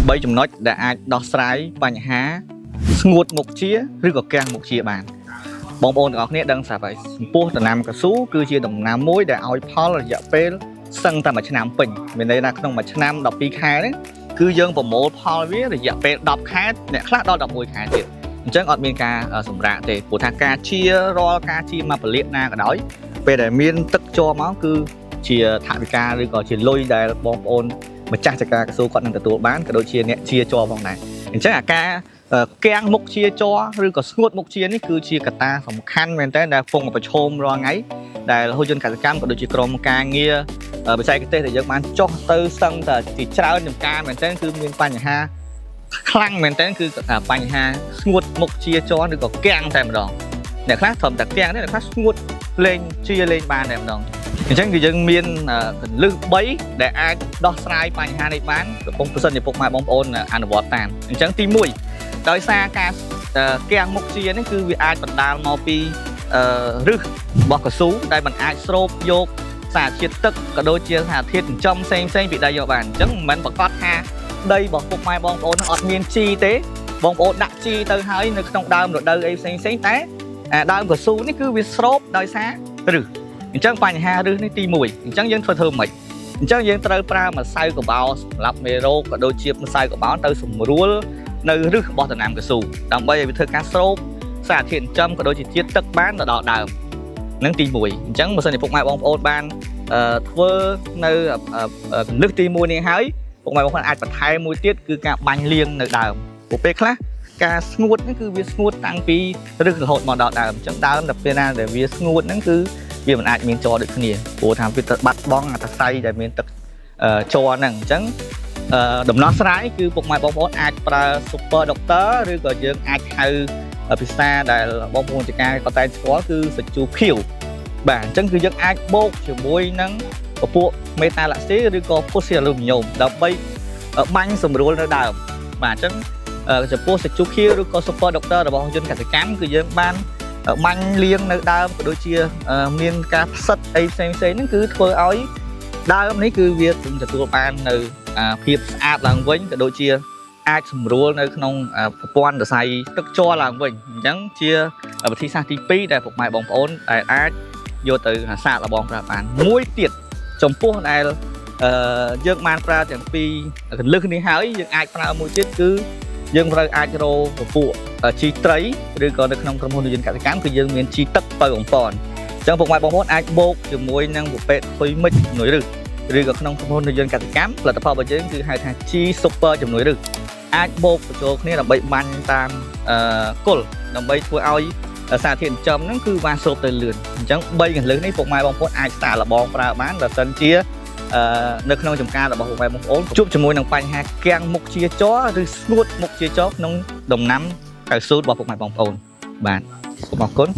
3 ចំណុចដែលអាចដោះស្រាយបញ្ហាស្ងួតមុខជាឬក៏កាំងមុខជាបានបងប្អូនទាំងអស់គ្នាដឹងស្រាប់ហើយចំពោះដំណាំកស៊ូគឺជាដំណាំមួយដែលឲ្យផលរយៈពេលសឹងតែមួយឆ្នាំពេញមានន័យថាក្នុងមួយឆ្នាំ12ខែហ្នឹងគឺយើងប្រមូលផលវារយៈពេល10ខែអ្នកខ្លះដល់11ខែទៀតអញ្ចឹងអត់មានការសម្រាកទេព្រោះថាការជារាល់ការជាមកពលាកណាក៏ដោយពេលដែលមានទឹកជាប់មកគឺជាថវិកាឬក៏ជាលុយដែលបងប្អូនម្ចាស់ចការកស៊ូគាត់នឹងទទួលបានក៏ដូចជាអ្នកជាជាផងដែរអញ្ចឹងអាការកាំងមុខជាជ័រឬក៏ស្ងួតមុខជានេះគឺជាកត្តាសំខាន់មែនតើដែលកំពុងប្រឈមរាល់ថ្ងៃដែលរហូតយន្តកសិកម្មក៏ដូចជាក្រុមការងារបច្ចេកទេសដែលយើងបានចុះទៅសឹងតែជាច្រើនចំការមែនតើគឺមានបញ្ហាខ្លាំងមែនតើគឺបញ្ហាស្ងួតមុខជាជ័រឬក៏កាំងតែម្ដងអ្នកខ្លះត្រឹមតែកាំងទេអ្នកខ្លះស្ងួតលេងជាលេងបានតែម្ដងអញ្ចឹងគឺយើងមានកលឹះ3ដែលអាចដោះស្រាយបញ្ហានេះបានកំពុងប្រសិនជាពុកម៉ែបងប្អូនអនុវត្តតាមអញ្ចឹងទី1ដោយសារការកាំងមុខជានេះគឺវាអាចបណ្ដាលមកពីឫសរបស់កស៊ូដែលมันអាចស្រូបយកសារជាតិទឹកក៏ដូចជាសារធាតុចិញ្ចឹមផ្សេងពីដីយកបានអញ្ចឹងមិនមែនប្រកាសថាដីរបស់ពុកម៉ែបងប្អូនអត់មានជីទេបងប្អូនដាក់ជីទៅហើយនៅក្នុងដើមរដូវអីផ្សេងតែដើមកស៊ូនេះគឺវាស្រូបដោយសារឫសអញ្ចឹងបញ្ហាឫសនេះទី1អញ្ចឹងយើងធ្វើម៉េចអញ្ចឹងយើងត្រូវប្រើម្សៅកបោសម្រាប់មេរោគក៏ដូចជាម្សៅកបោទៅសម្រួលនៅឫសរបស់ដំណាំកស៊ូដើម្បីឲ្យវាធ្វើការស្រូបសារធាតុចិញ្ចឹមក៏ដូចជាជាតិទឹកបានទៅដល់ដើមនឹងទី1អញ្ចឹងបើសិនជាពុកម៉ែបងប្អូនបានធ្វើនៅកលឹះទី1នេះហើយពុកម៉ែបងប្អូនអាចបន្ថែមមួយទៀតគឺការបាញ់លាងនៅដើមព្រោះពេលខ្លះការស្ងួតនេះគឺវាស្ងួតតាំងពីឫសរហូតមកដល់ដើមអញ្ចឹងដើមតែពេលណាដែលវាស្ងួតហ្នឹងគឺវាមិនអាចមានជ័រដូចគ្នាព្រោះថាវាទៅបាត់បង់អាស័យដែលមានទឹកជ័រហ្នឹងអញ្ចឹងដំណោះស្រាយគឺពុកម៉ែបងប្អូនអាចប្រើ Super Doctor ឬក៏យើងអាចហៅភាសាដែលបងប្អូនចការគាត់តែស្គាល់គឺសាច់ជូរខៀវបាទអញ្ចឹងគឺយើងអាចបូកជាមួយនឹងពពួកមេតាឡាក់ស៊ីឬក៏ផូស៊ីអាលូមីញ៉ូមដើម្បីបាញ់សម្រួលនៅដើមបាទអញ្ចឹងចំពោះសាច់ជូរខៀវឬក៏ Super Doctor របស់យន្តកសិកម្មគឺយើងបានបាញ់លាងនៅដើមក៏ដូចជាមានការផ្សិតអីផ្សេងហ្នឹងគឺធ្វើឲ្យដើមនេះគឺវាទទួលបាននៅភាពស្អាតឡើងវិញក៏ដូចជាអាចសម្រួលនៅក្នុងប្រព័ន្ធសរសៃទឹកជ័រឡើងវិញអញ្ចឹងជាវិធីសាស្ត្រទី2ដែលពុកម៉ែបងប្អូនដែលអាចយកទៅសាកល្បងប្រើបានមួយទៀតចំពោះដែលយើងបានប្រើទាំងពីរកលឹះនេះហើយយើងអាចប្រើមួយទៀតគឺយើងត្រូវអាចរកពពួកជីត្រីឬក៏នៅក្នុងក្រុមហ៊ុនយន្តកសិកម្មគឺយើងមានជីទឹកបើបំពន់អញ្ចឹងពុកម៉ែបងប្អូនអាចបូកជាមួយនឹងប្រភេទហ៊ុយមិចជំនួយឫសឬក៏ក្នុងក្រុមហ៊ុនយន្តកសិកម្មផលិតផលរបស់យើងគឺហៅថាជី Super ជំនួយឫសអាចបូកបញ្ចូលគ្នាដើម្បីបាញ់តាមគល់ដើម្បីធ្វើឲ្យសារធាតុចិញ្ចឹមហ្នឹងគឺបានស្រូបទៅលឿនអញ្ចឹង3កន្លឹះនេះពុកម៉ែបងប្អូនអាចសាកល្បងប្រើបានបើសិនជានៅក្នុងចំការរបស់ពុកម៉ែបងប្អូនជួបជាមួយនឹងបញ្ហាកាំងមុខជាជ័រឬស្ងួតមុខជាជ័រក្នុងដំណាំកៅស៊ូរបស់ពុកម៉ែបងប្អូនបាទសូមអរគុណ